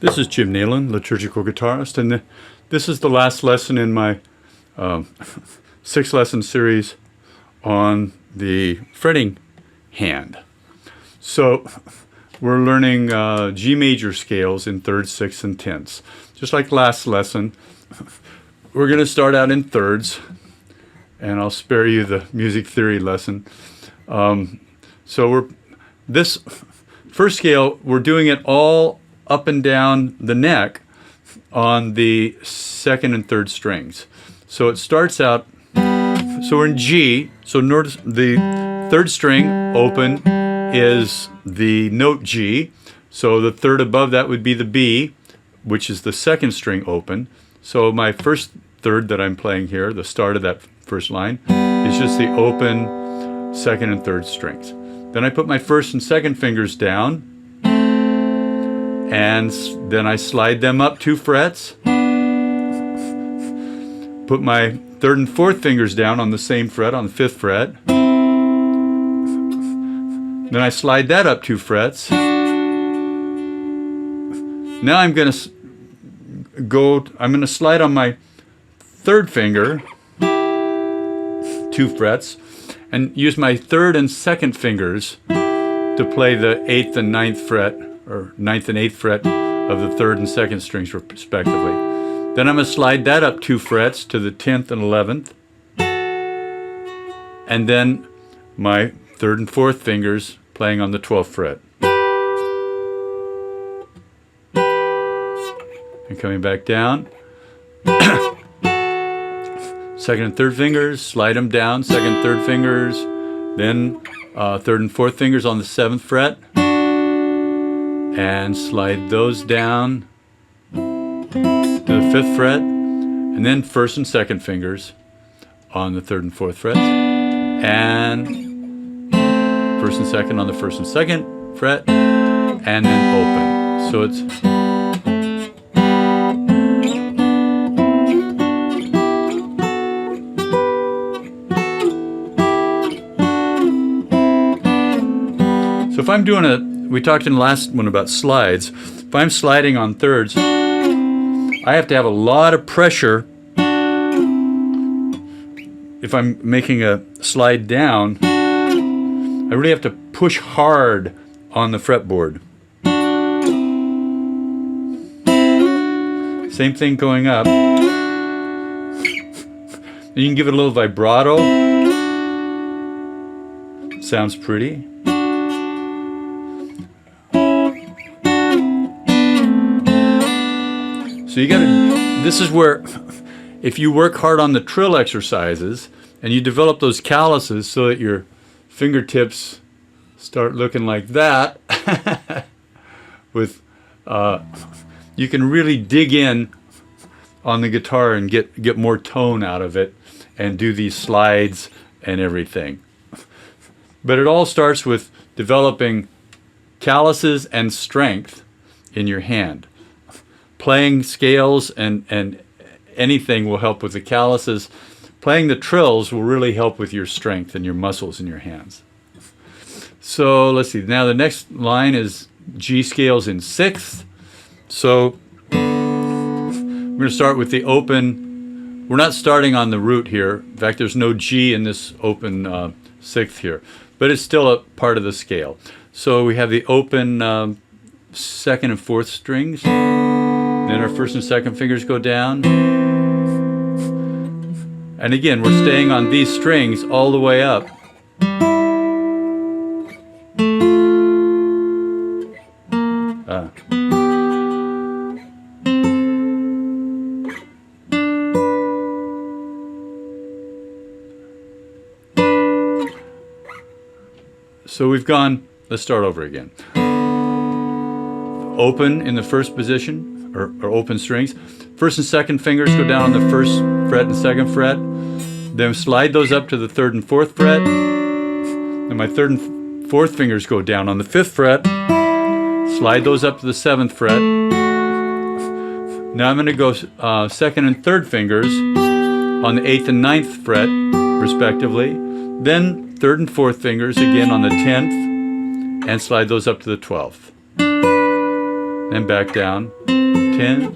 This is Jim Nailon, liturgical guitarist, and this is the last lesson in my 6-lesson series on the fretting hand. So we're learning G major scales in thirds, sixths, and tenths. Just like last lesson, we're going to start out in thirds, and I'll spare you the music theory lesson. This first scale, we're doing it all up and down the neck on the second and third strings. So it starts out, so we're in G, so notice the third string open is the note G, so the third above that would be the B, which is the second string open. So my first third that I'm playing here, the start of that first line, is just the open second and third strings. Then I put my first and second fingers down, and then I slide them up 2 frets, put my third and fourth fingers down on the same fret, on the 5th fret. Then I slide that up 2 frets. Now I'm going to slide on my third finger 2 frets and use my third and second fingers to play the 8th and 9th fret, or 9th and 8th fret of the third and second strings respectively. Then I'm going to slide that up 2 frets to the 10th and 11th. And then my third and fourth fingers playing on the 12th fret. And coming back down. Second and third fingers, slide them down, second, third fingers, then third and fourth fingers on the 7th fret, and slide those down to the 5th fret, and then first and second fingers on the 3rd and 4th frets, and first and second on the 1st and 2nd fret, and then open. So it's if I'm doing we talked in the last one about slides. If I'm sliding on thirds, I have to have a lot of pressure. If I'm making a slide down, I really have to push hard on the fretboard. Same thing going up. You can give it a little vibrato. Sounds pretty. So this is where, if you work hard on the trill exercises and you develop those calluses so that your fingertips start looking like that, you can really dig in on the guitar and get more tone out of it and do these slides and everything. But it all starts with developing calluses and strength in your hand. Playing scales and anything will help with the calluses. Playing the trills will really help with your strength and your muscles in your hands. So let's see. Now the next line is G scales in 6th. So we're going to start with the open. We're not starting on the root here. In fact, there's no G in this open 6th here, but it's still a part of the scale. So we have the open 2nd and 4th strings. Then our first and second fingers go down. And again, we're staying on these strings all the way up. So we've gone, let's start over again. Open in the first position. Or open strings. First and second fingers go down on the 1st fret and 2nd fret. Then slide those up to the 3rd and 4th fret. Then my 3rd and 4th fingers go down on the 5th fret. Slide those up to the 7th fret. Now I'm going to go 2nd and 3rd fingers on the 8th and 9th fret, respectively. Then 3rd and 4th fingers again on the 10th, and slide those up to the 12th. then back down, 10th,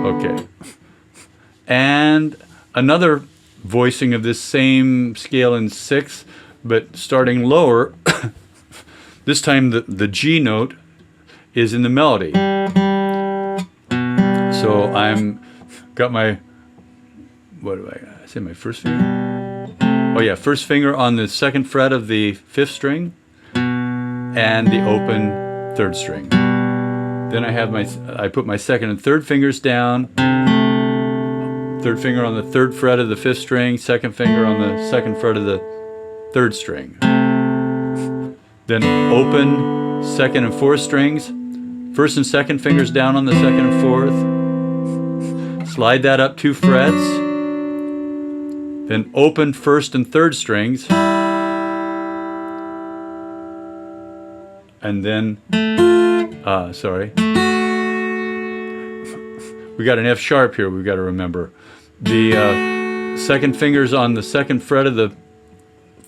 okay. And another voicing of this same scale in 6th, but starting lower. This time the G note is in the melody. So I'm got my, what do I say, my first finger? Oh yeah, first finger on the 2nd fret of the 5th string and the open 3rd string. Then I put my 2nd and 3rd fingers down, 3rd finger on the 3rd fret of the 5th string, 2nd finger on the 2nd fret of the 3rd string. Then open 2nd and 4th strings, 1st and 2nd fingers down on the 2nd and 4th, slide that up 2 frets, then open 1st and 3rd strings, and then, we got an F sharp here we've got to remember. The 2nd fingers on the 2nd fret of the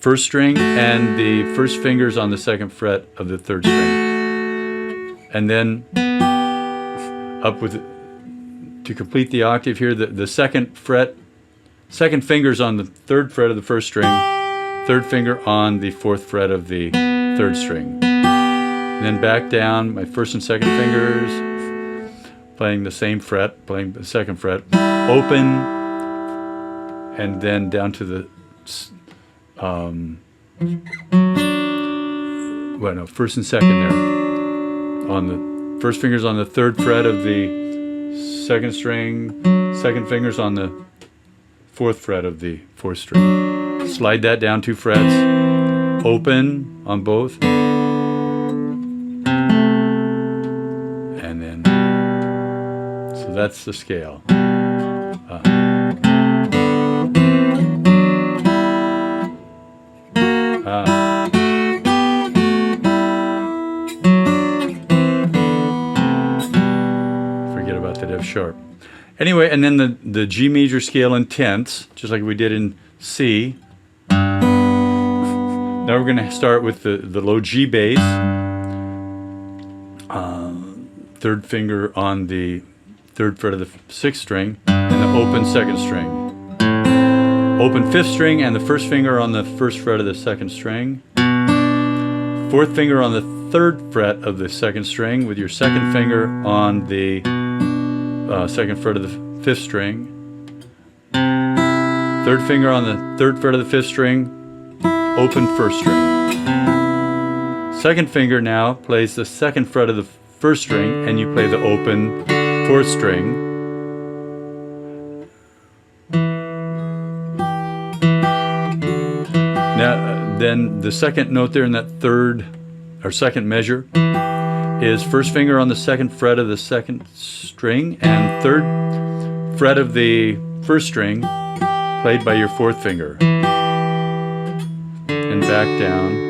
1st string and the 1st fingers on the 2nd fret of the 3rd string. And then up with, to complete the octave here, the 2nd fret, 2nd fingers on the 3rd fret of the 1st string, 3rd finger on the 4th fret of the 3rd string. And then back down, my 1st and 2nd fingers, playing the same fret, playing the 2nd fret, open, and then down to the, 1st and 2nd there. On the 1st fingers on the 3rd fret of the 2nd string, 2nd fingers on the 4th fret of the 4th string. Slide that down 2 frets, open on both, and then, so that's the scale. Forget about that F sharp. Anyway, and then the G major scale in tenths, just like we did in C. Now we're going to start with the low G bass. 3rd finger on the 3rd fret of the 6th string, and the open 2nd string. Open 5th string and the 1st finger on the 1st fret of the 2nd string. 4th finger on the 3rd fret of the 2nd string with your 2nd finger on the 2nd fret of the 5th string. 3rd finger on the 3rd fret of the 5th string, open 1st string. 2nd finger now plays the 2nd fret of the 1st string, and you play the open 4th string. Now, then the 2nd note there in that 3rd or 2nd measure is 1st finger on the 2nd fret of the 2nd string and 3rd fret of the 1st string played by your 4th finger. And back down.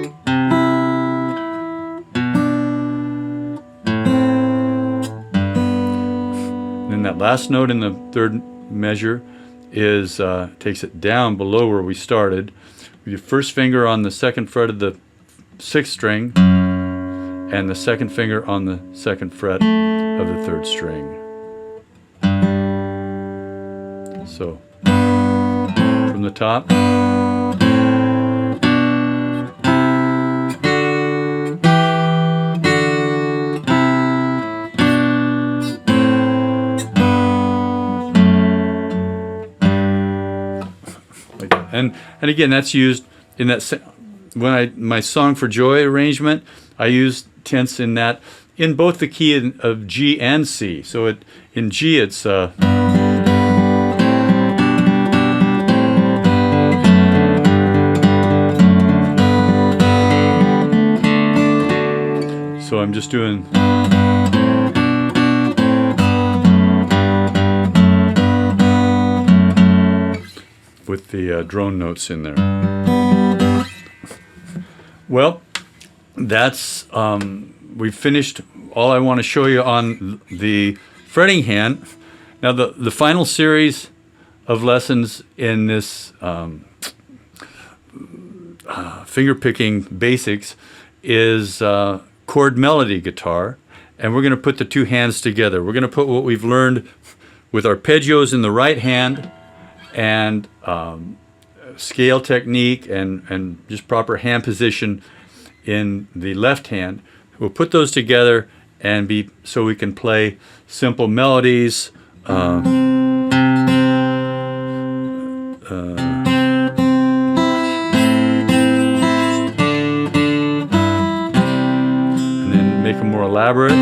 And that last note in the 3rd measure is takes it down below where we started. With your 1st finger on the 2nd fret of the 6th string and the 2nd finger on the 2nd fret of the 3rd string. So, from the top. And again, that's used in that when my Song for Joy arrangement. I use tenths in that in both the key of G and C. So in G it's so I'm just doing. With the drone notes in there. Well, that's we've finished all I want to show you on the fretting hand. Now the final series of lessons in this finger-picking basics is chord melody guitar. And we're going to put the two hands together. We're going to put what we've learned with arpeggios in the right hand and scale technique and just proper hand position in the left hand. We'll put those together and so we can play simple melodies. And then make them more elaborate.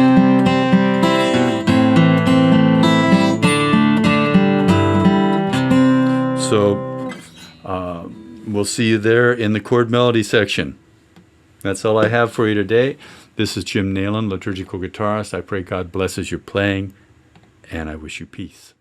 So we'll see you there in the chord melody section. That's all I have for you today. This is Jim Nailon, liturgical guitarist. I pray God blesses your playing, and I wish you peace.